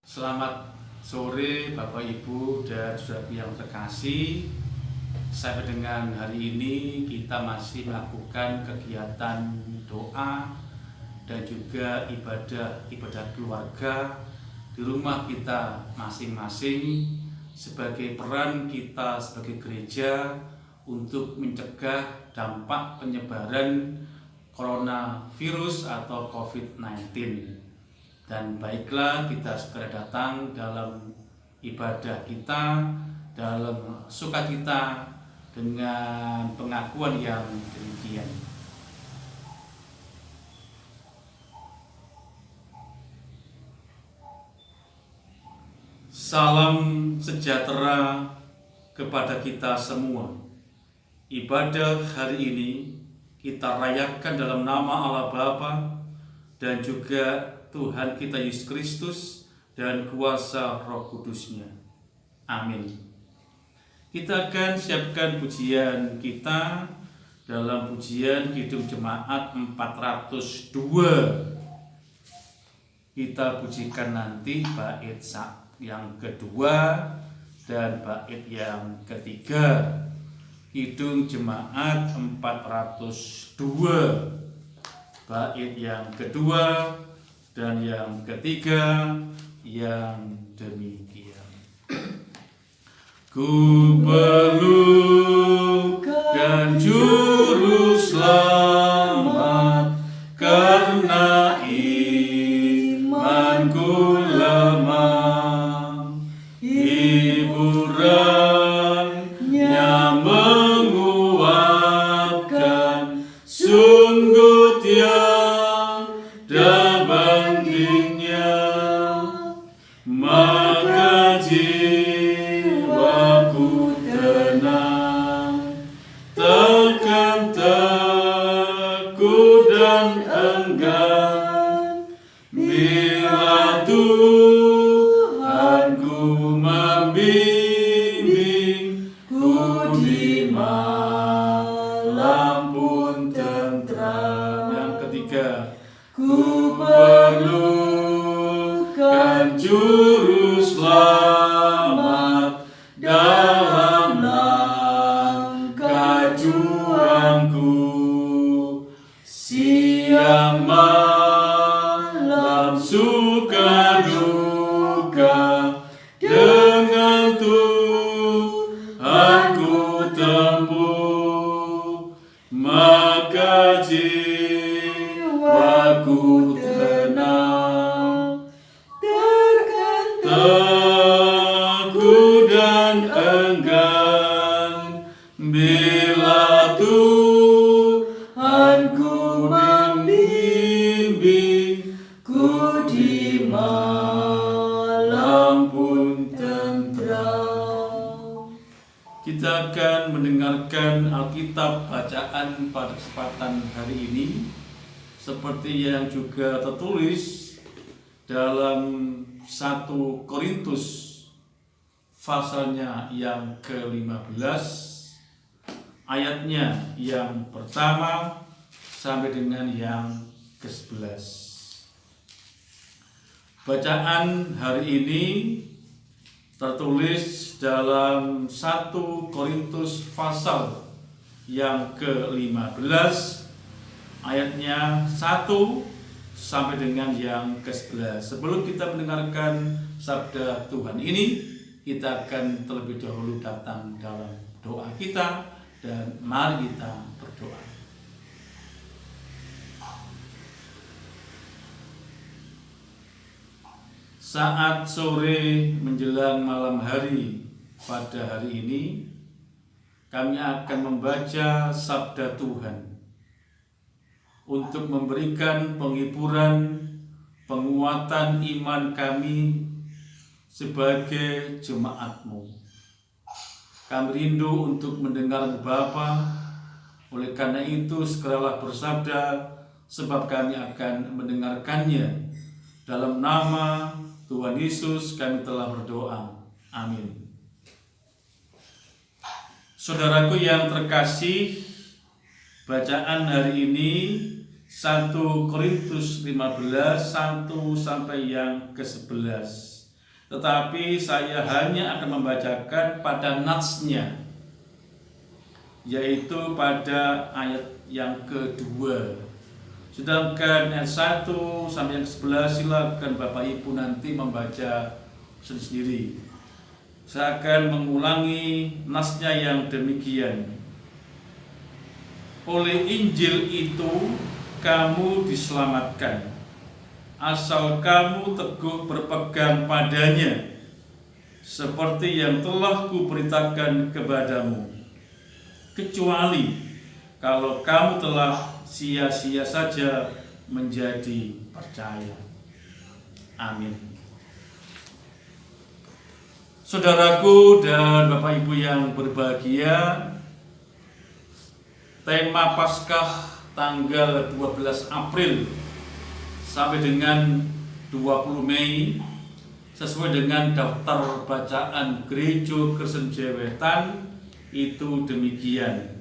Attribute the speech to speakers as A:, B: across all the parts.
A: Selamat sore Bapak Ibu dan saudara yang terkasih. Sampai dengan hari ini kita masih melakukan kegiatan doa dan juga ibadah keluarga di rumah kita masing-masing sebagai peran kita sebagai gereja untuk mencegah dampak penyebaran coronavirus atau COVID-19. Dan baiklah kita segera datang dalam ibadah kita, dalam sukacita dengan pengakuan yang demikian. Salam sejahtera kepada kita semua. Ibadah hari ini kita rayakan dalam nama Allah Bapa dan juga Tuhan kita Yesus Kristus dan kuasa Roh Kudus-Nya. Amin. Kita akan siapkan pujian kita dalam pujian Kidung Jemaat 402. Kita pujikan nanti bait yang kedua dan bait yang ketiga. Kidung Jemaat 402. Bait yang kedua dan yang ketiga yang demikian. Ku perlukan juru selamat karena imanku lemah. Hiburannya menguatkan, sungguh tiada bandingnya, maka jiwaku tenang, takkan takut dan enggan, bila Tuhanku membimbing, ku di malam pun tentram. Yang ketiga, ku perlukan juru selamat dalam langkah juangku. Siang malam suka duka, dengan Tuhan ku tempuh, maka jiwaku tenang, takkan takut dan enggan, bila Tuhanku membimbing, ku di malam pun tentram. Kita akan mendengarkan Alkitab bacaan pada kesempatan hari ini seperti yang juga tertulis dalam 1 Korintus pasalnya yang ke-15 ayatnya yang pertama sampai dengan yang ke-11. Bacaan hari ini tertulis dalam 1 Korintus pasal yang ke-15 ayatnya 1 sampai dengan yang ke-11. Sebelum kita mendengarkan sabda Tuhan ini, kita akan terlebih dahulu datang dalam doa kita dan mari kita berdoa. Saat sore menjelang malam hari pada hari ini, kami akan membaca sabda Tuhan untuk memberikan penghiburan, penguatan iman kami sebagai jemaat-Mu. Kami rindu untuk mendengar Bapa, oleh karena itu segeralah bersabda, sebab kami akan mendengarkannya. Dalam nama Tuhan Yesus kami telah berdoa. Amin. Saudaraku yang terkasih, bacaan hari ini 1 Korintus 15 1 sampai yang ke-11. tetapi saya hanya akan membacakan pada natsnya, yaitu pada ayat yang kedua. Sedangkan ayat 1 sampai yang 11 silakan Bapak Ibu nanti membaca sendiri. Saya akan mengulangi nasnya yang demikian. Oleh Injil itu kamu diselamatkan, asal kamu teguh berpegang padanya, seperti yang telah kuberitakan kepadamu. Kecuali kalau kamu telah sia-sia saja menjadi percaya. Amin. Saudaraku dan Bapak Ibu yang berbahagia, tema Paskah tanggal 12 April sampai dengan 20 Mei sesuai dengan daftar bacaan Gereja Kristen Jewetan itu demikian: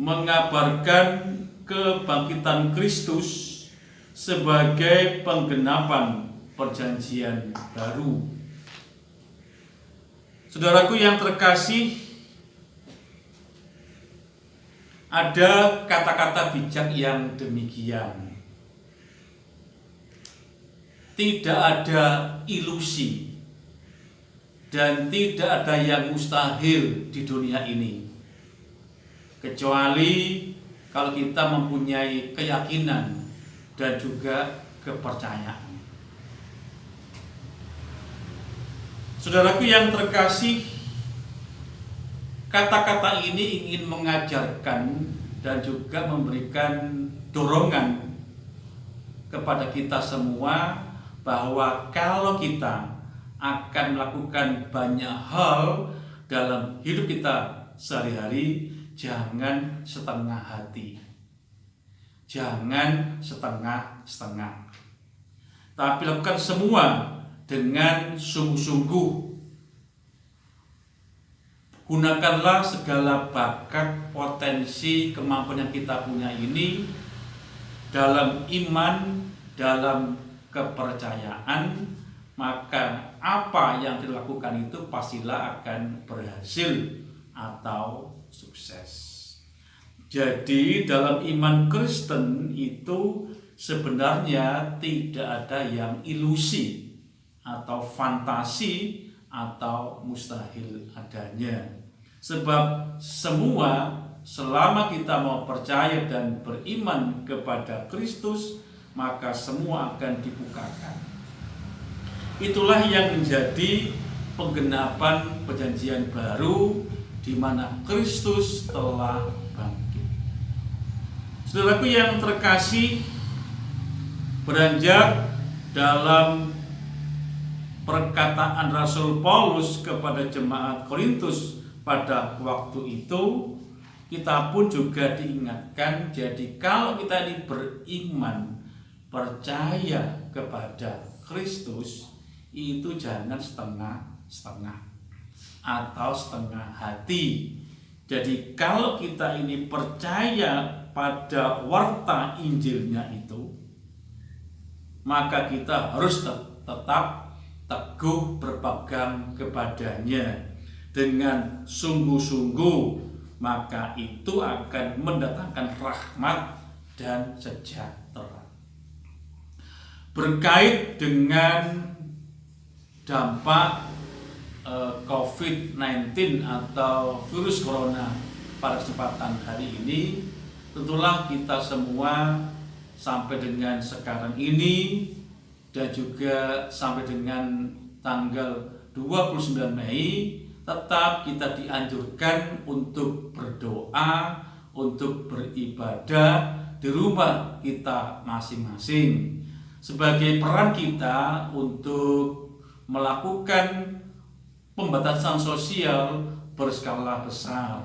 A: mengabarkan kebangkitan Kristus sebagai penggenapan perjanjian baru. Saudaraku yang terkasih, ada kata-kata bijak yang demikian: tidak ada ilusi dan tidak ada yang mustahil di dunia ini, kecuali kalau kita mempunyai keyakinan dan juga kepercayaan. Saudaraku yang terkasih, kata-kata ini ingin mengajarkan dan juga memberikan dorongan kepada kita semua bahwa kalau kita akan melakukan banyak hal dalam hidup kita sehari-hari, jangan setengah hati, jangan setengah-setengah, tapi lakukan semua dengan sungguh-sungguh. Gunakanlah segala bakat, potensi, kemampuan yang kita punya ini dalam iman, dalam kepercayaan, maka apa yang dilakukan itu pastilah akan berhasil atau sukses. Jadi dalam iman Kristen itu sebenarnya tidak ada yang ilusi atau fantasi atau mustahil adanya. Sebab semua, selama kita mau percaya dan beriman kepada Kristus, maka semua akan dibukakan. Itulah yang menjadi penggenapan perjanjian baru di mana Kristus telah bangkit. Saudaraku yang terkasih, beranjak dalam perkataan Rasul Paulus kepada jemaat Korintus pada waktu itu, kita pun juga diingatkan, jadi kalau kita ini beriman, percaya kepada Kristus, itu jangan setengah-setengah atau setengah hati. Jadi kalau kita ini percaya pada warta Injilnya itu, maka kita harus tetap teguh berpegang kepadanya dengan sungguh-sungguh, maka itu akan mendatangkan rahmat dan sejahtera. Berkait dengan dampak COVID-19 atau virus corona pada kesempatan hari ini, tentulah kita semua sampai dengan sekarang ini dan juga sampai dengan tanggal 29 Mei tetap kita dianjurkan untuk berdoa, untuk beribadah di rumah kita masing-masing sebagai peran kita untuk melakukan pembatasan sosial berskala besar.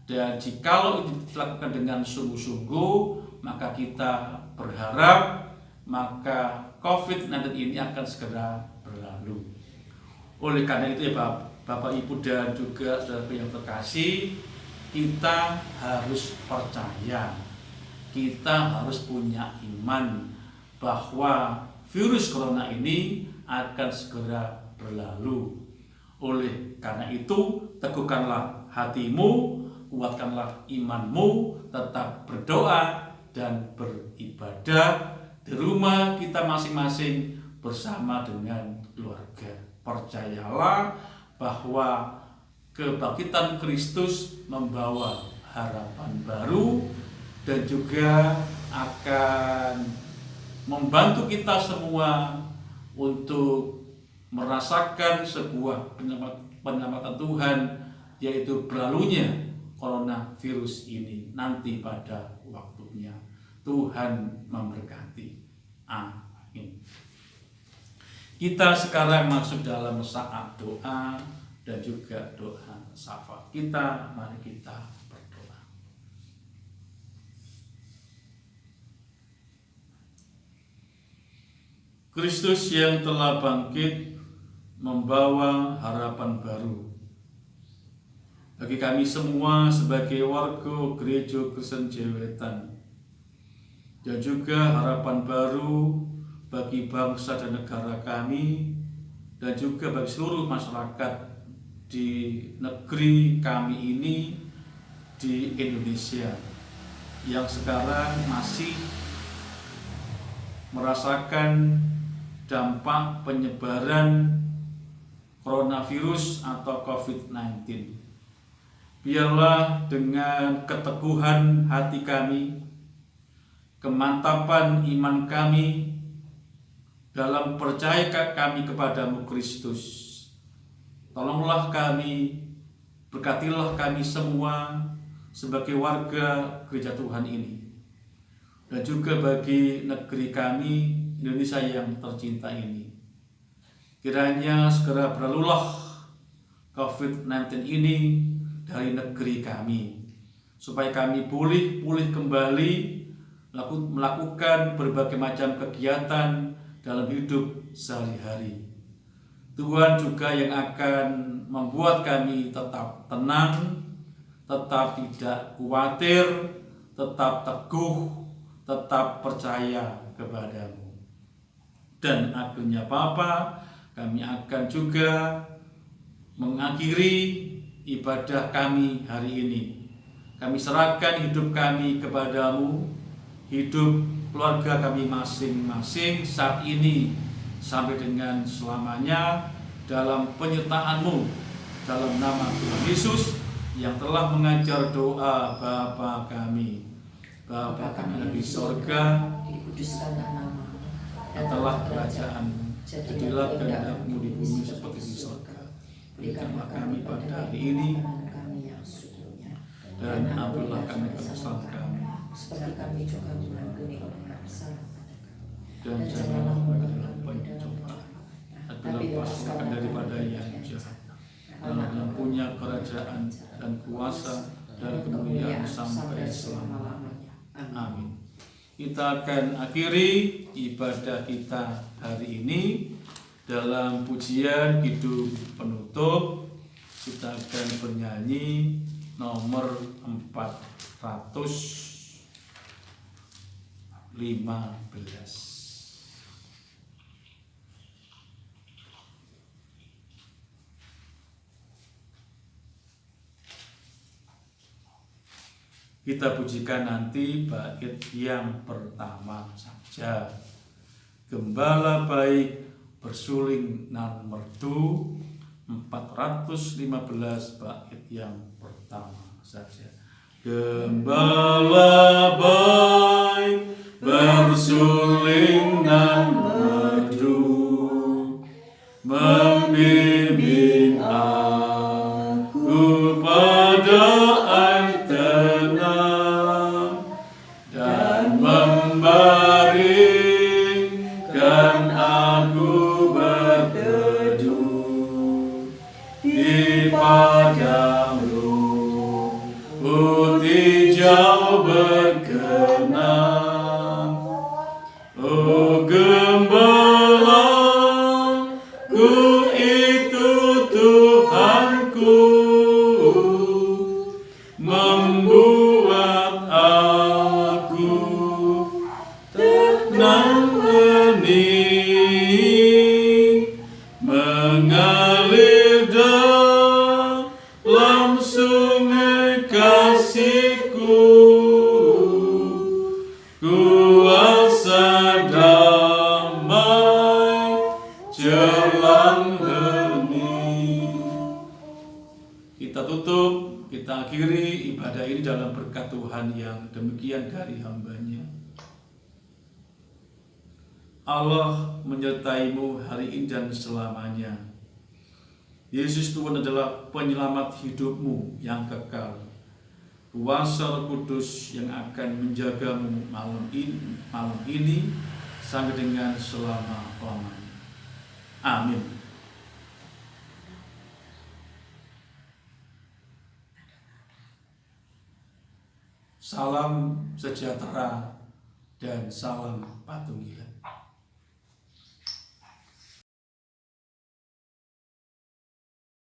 A: Dan jikalau itu dilakukan dengan sungguh-sungguh, maka kita berharap maka COVID-19 ini akan segera berlalu. Oleh karena itu ya Bapak Ibu dan juga saudara yang terkasih, kita harus percaya, kita harus punya iman bahwa virus corona ini akan segera berlalu. Oleh karena itu, teguhkanlah hatimu, kuatkanlah imanmu, tetap berdoa dan beribadah di rumah kita masing-masing bersama dengan keluarga. Percayalah bahwa kebangkitan Kristus membawa harapan baru dan juga akan membantu kita semua untuk merasakan sebuah penyelamatan Tuhan, yaitu berlalunya coronavirus ini nanti pada waktunya. Tuhan memberkati. Amin. Kita sekarang masuk dalam saat doa dan juga doa syafaat kita. Mari kita berdoa. Kristus yang telah bangkit membawa harapan baru bagi kami semua sebagai warga Gereja Kristen Jewetan, dan juga harapan baru bagi bangsa dan negara kami, dan juga bagi seluruh masyarakat di negeri kami ini, di Indonesia, yang sekarang masih merasakan dampak penyebaran coronavirus atau COVID-19. Biarlah dengan keteguhan hati kami, kemantapan iman kami dalam percaya kami kepadamu Kristus, tolonglah kami, berkatilah kami semua sebagai warga gereja Tuhan ini, dan juga bagi negeri kami Indonesia yang tercinta ini. Kiranya segera berlalulah COVID-19 ini dari negeri kami, supaya kami pulih kembali melakukan berbagai macam kegiatan dalam hidup sehari-hari. Tuhan juga yang akan membuat kami tetap tenang, tetap tidak khawatir, tetap teguh, tetap percaya kepadamu. Dan akhirnya Bapa, kami akan juga mengakhiri ibadah kami hari ini. Kami serahkan hidup kami kepadamu, hidup keluarga kami masing-masing saat ini sampai dengan selamanya, dalam penyertaan-Mu, dalam nama Tuhan Yesus yang telah mengajar doa Bapa kami. Bapa kami di sorga,
B: dikuduskanlah nama-Mu,
A: datanglah kerajaan-Mu, jadilah kehendak-Mu di bumi seperti di sorga. Berikanlah kami pada hari ini, dan ampunilah kami kesalahan kami,
B: seperti kami juga mengampuni orang yang bersalah kepada kami.
A: dan janganlah kami dalam pencobaan, tapi lepaskan kami daripada yang jahat. Dan yang punya kerajaan dan kuasa dan kemuliaan sampai selama-lamanya. Amin. Kita akan akhiri ibadah kita hari ini dalam pujian kidung penutup. Kita akan bernyanyi nomor 415. Kita pujikan nanti bait yang pertama saja. Gembala baik bersuling nan merdu, 415 bait yang pertama saja. Gembala baik bersuling nan merdu, membimbing aku pada air tenang, dan membaringkan aku berteduh di padang rumput hijau berkenan. Oh gembala ku itu Tuhanku, membuat aku tenang hening. jelang hening. Kita tutup, kita akhiri ibadah ini dalam berkat Tuhan yang demikian dari hamba-Nya. Allah menyertaimu hari ini dan selamanya. Yesus Tuhan adalah penyelamat hidupmu yang kekal. Kuasa Roh Kudus yang akan menjagamu malam ini sampai dengan selama-lamanya. Amin. Salam sejahtera dan salam patuhilah.